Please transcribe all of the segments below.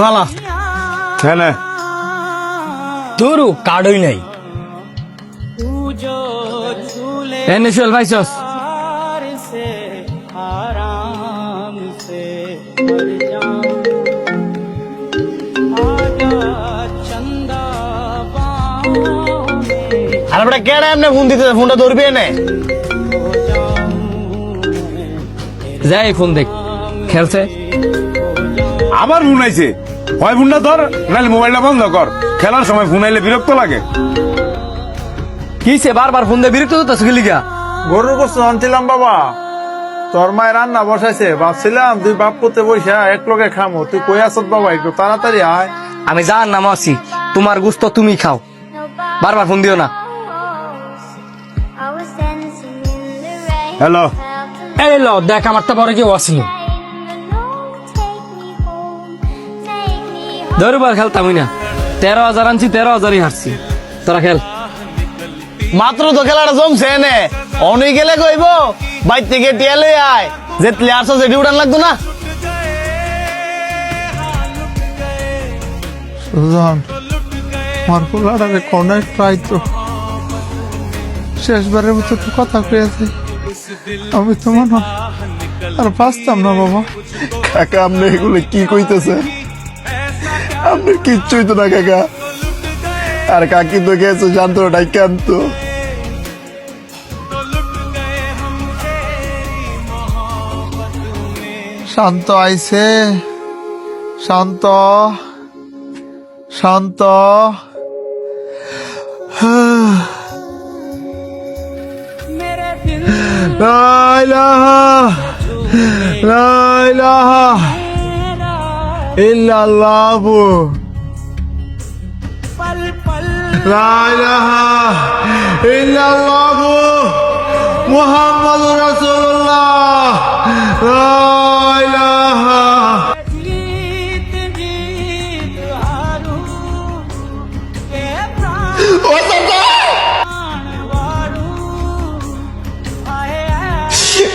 ভালা হ্যাঁ তোরও কার্ডই নাই এনে চল ভাইছস আরে বেটা কেডা এমনি ফোন দিতে ফোনটা ধরবি এনে যাই ফোন দেখ খেলছে আবার ফোন আইছে হয় ফোনটা ধর নাহলে মোবাইলটা বন্ধ কর খেলার সময় ফোন আইলে বিরক্ত লাগে কিসে বারবার ফোন দিয়ে বিরক্ত হতো লিগা গরুর গোস্ত আনছিলাম বাবা, তোর মায়ের রান্না বসাইছে, ভাবছিলাম তুই বাপ করতে বসে এক লগে খামো, তুই কই আসত বাবা, একটু তাড়াতাড়ি আয়। আমি যার নাম আছি তোমার গুস্ত তুমি খাও, বারবার ফোন দিও না। হ্যালো এই ল দেখ আমার তো পরে কেউ আসিল ধরবার খেলতামই না, 13,000 আনছি 13,000ই হারছি, তোরা খেল। মাত্র তো খেলাটা জমছে এনে অনেক গেলে কইব বাইর থেকে টিয়ালে আয় যে প্লেয়ার আছে সেটি উড়ান লাগতো না। সুজন আমার পোলাটারে কোনে ট্রাই তো শেষবারের মতো তো কথা কয়েছে, আমি তো মনে হয় আর বাঁচতাম না বাবা। কাকা আপনি এগুলো কি কইতেছে, আপনি কিচ্ছুই তো না কাকা। আর কাকি তো গেছে জানতো ডাইকে আনতো। শান্ত আইছে, শান্ত শান্ত লা ইলাহা লা ইলাহা ইল্লাল্লাহ লা ইলাহা ইল্লাল্লাহ মুহাম্মাদুর রাসূলুল্লাহ লা ইলাহা।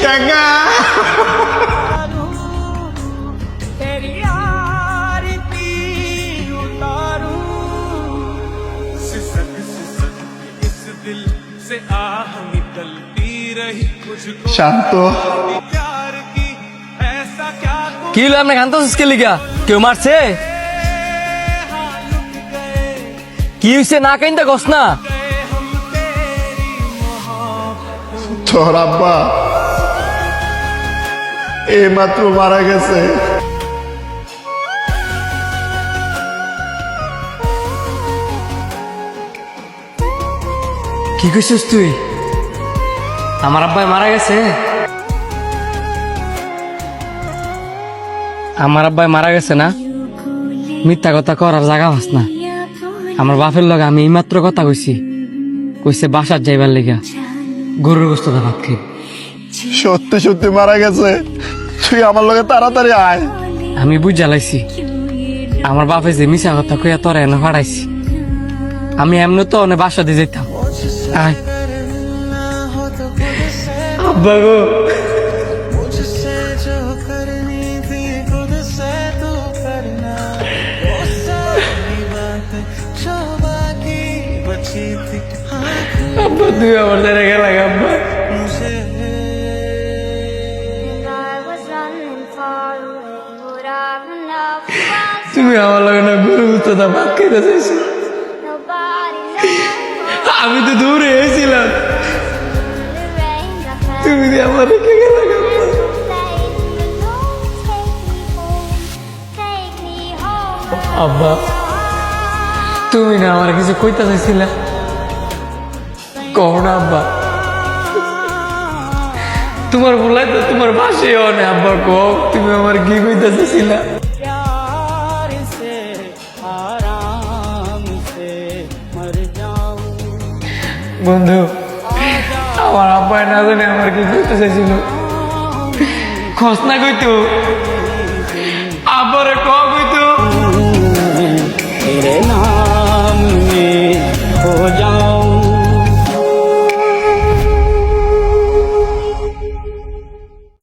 কাকা শান্ত কি হলো আপনি কান্দতেছিস কে লিগা? কেউ মারছে? কি হইছে না কাইন্দা কস না? তোর আব্বা এই মাত্র মারা গেছে। কি কইছিস তুই? আমার আব্বাই মারা গেছে? আমার আব্বাই মারা গেছে না? মিথ্যা কথা করার জায়গা পাস না। আমার বাপের লগে আমি এইমাত্র কথা কইছি, কইছে বাসার যাইবার লেগা গরুর গোস্ত ভাত খাই। সত্যি সত্যি মারা গেছে, তুই আমার লগে তাড়াতাড়ি আয়। আমি বুঝা লাইছি আমার বাপে যে মিশা কথা কইয়া তোরা এনে ফাড়াইছি, আমি এমনি তো অনেক বাসা দিয়ে যেতাম। আয় আব্বা গো, আব্বা তুই আমার জায়গায় গেলা আব্বা। তুমি আমার লগে না গরু গুস্ত ভাত খাইতে চাইছো, আমি তো দূরে এসেছিলাম, তুমি যে আমার রেখে গেলা আব্বা। আব্বা তুমি না আমার কিছু কইতে চাইছিলা, কও না আব্বা। তোমার বলাই তো তোমার পাশে অনে আব্বা, কও তুমি আমার কি কইতে চাইছিলা? বন্ধু আমার আব্বাই না জানে আমার কি কইতে চাইছিল, খস না কইতো আব্বারে ক কইতো।